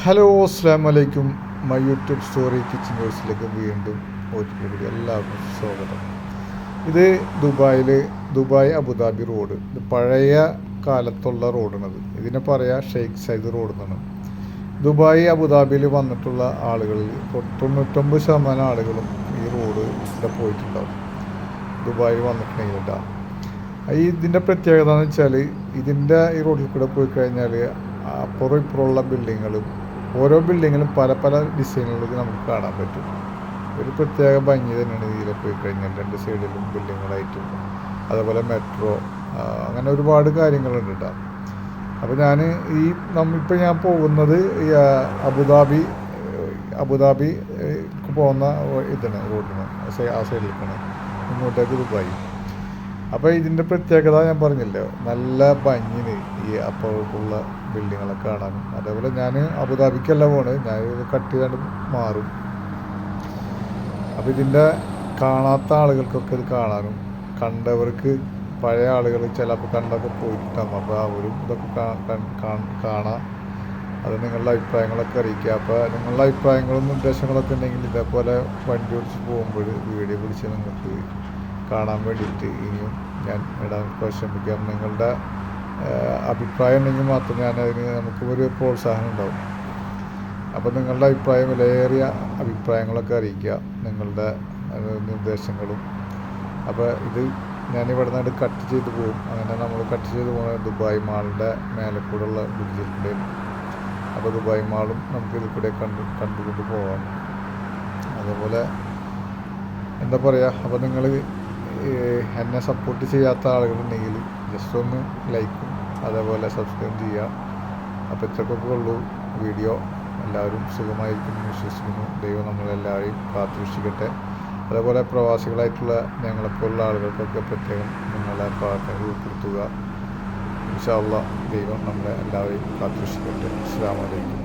Hello അസ്സാം വലൈക്കും. My YouTube story kitchen വേഴ്സിലേക്ക് വീണ്ടും ഒരിക്കൽ എല്ലാവർക്കും സ്വാഗതം. ഇത് ദുബായ് അബുദാബി റോഡ്. ഇത് പഴയ കാലത്തുള്ള റോഡാണത്. ഇതിനെ പറയാ ഷെയ്ഖ് സൈദ് റോഡ് എന്നാണ്. ദുബായ് അബുദാബിയിൽ വന്നിട്ടുള്ള ആളുകളിൽ 99% ആളുകളും ഈ റോഡ് ഇവിടെ പോയിട്ടുണ്ടാവും. ദുബായിൽ വന്നിട്ടുണ്ടെങ്കിൽ കേട്ടോ. ഇതിൻ്റെ പ്രത്യേകത എന്ന് വെച്ചാൽ ഈ റോഡിൽ കൂടെ പോയി കഴിഞ്ഞാൽ അപ്പുറം ഇപ്പുറമുള്ള ബിൽഡിങ്ങുകളും ഓരോ ബിൽഡിങ്ങിലും പല പല ഡിസൈനുകളിലേക്ക് നമുക്ക് കാണാൻ പറ്റും. ഒരു പ്രത്യേക ഭംഗി തന്നെയാണ് ഇതിലെ പോയി കഴിഞ്ഞാൽ. രണ്ട് സൈഡിലും ബിൽഡിങ്ങുകളായിട്ടും അതേപോലെ മെട്രോ, അങ്ങനെ ഒരുപാട് കാര്യങ്ങളുണ്ട് കേട്ടോ. അപ്പോൾ ഇപ്പോൾ ഞാൻ പോകുന്നത് ഈ അബുദാബി പോകുന്ന ഇതാണ് റോഡിന് ആ സൈഡിലേക്കാണ്, ഇങ്ങോട്ടേക്ക് ദുബായ്. അപ്പോൾ ഇതിൻ്റെ പ്രത്യേകത ഞാൻ പറഞ്ഞില്ലേ, നല്ല ഭംഗിന് ഈ അപ്പുറത്തുള്ള ബിൽഡിങ്ങുകളൊക്കെ കാണാനും. അതേപോലെ ഞാൻ അബുദാബിക്കല്ല പോണത്, ഞാൻ ഇത് കട്ട് ചെയ്താണ്ട് മാറും. അപ്പോൾ ഇതിൻ്റെ കാണാത്ത ആളുകൾക്കൊക്കെ ഇത് കാണാനും, കണ്ടവർക്ക് പഴയ ആളുകൾ ചിലപ്പോൾ കണ്ടൊക്കെ പോയിട്ടുണ്ടാകും. അപ്പോൾ അവരും ഇതൊക്കെ കാണാം. അത് നിങ്ങളുടെ അഭിപ്രായങ്ങളൊക്കെ അറിയിക്കുക. അപ്പോൾ നിങ്ങളുടെ അഭിപ്രായങ്ങളും നിർദ്ദേശങ്ങളൊക്കെ ഉണ്ടെങ്കിൽ ഇതേപോലെ വണ്ടി ഓടിച്ച് പോകുമ്പോൾ വീഡിയോ പിടിച്ച് നിങ്ങൾക്ക് കാണാൻ വേണ്ടിയിട്ട് ഇനിയും ഞാൻ ഇടാൻ ശ്രമിക്കാം. നിങ്ങളുടെ അഭിപ്രായം ഉണ്ടെങ്കിൽ മാത്രം നമുക്ക് ഒരു പ്രോത്സാഹനം ഉണ്ടാവും. അപ്പോൾ നിങ്ങളുടെ അഭിപ്രായം, വിലയേറിയ അഭിപ്രായങ്ങളൊക്കെ അറിയിക്കുക, നിങ്ങളുടെ നിർദ്ദേശങ്ങളും. അപ്പോൾ ഞാനിവിടെ നിന്ന് കട്ട് ചെയ്ത് പോകും. അങ്ങനെ നമ്മൾ കട്ട് ചെയ്ത് പോകുന്നത് ദുബായ് മാളിൻ്റെ മേലെ കൂടെയുള്ള ബ്രിഡ്ജിൽ കൂടെ. അപ്പോൾ ദുബായ് മാളും നമുക്ക് ഇതിൽ കൂടെ കണ്ടുകൊണ്ട് പോകാം. അതേപോലെ എന്താ പറയുക, അപ്പോൾ നിങ്ങൾ എന്നെ സപ്പോർട്ട് ചെയ്യാത്ത ആളുകളുണ്ടെങ്കിൽ ജസ്റ്റ് ഒന്ന് ലൈക്കും അതേപോലെ സബ്സ്ക്രൈബ് ചെയ്യുക. അപ്പോൾ ഇത്രക്കൊക്കെ ഉള്ളൂ വീഡിയോ. എല്ലാവരും സുഖമായിരിക്കും വിശ്വസിക്കുന്നു. ദൈവം നമ്മളെല്ലാവരെയും കാത്തുരക്ഷിക്കട്ടെ. അതേപോലെ പ്രവാസികളായിട്ടുള്ള ഞങ്ങളെപ്പോലുള്ള ആളുകൾക്കൊക്കെ പ്രത്യേകം നിങ്ങളെ പ്രാർത്ഥനകൾ ഉൾപ്പെടുത്തുക. ഇൻഷാ അല്ലാഹ് ദൈവം നമ്മളെ എല്ലാവരെയും കാത്തുരക്ഷിക്കട്ടെ. അസ്സലാമു അലൈക്കും.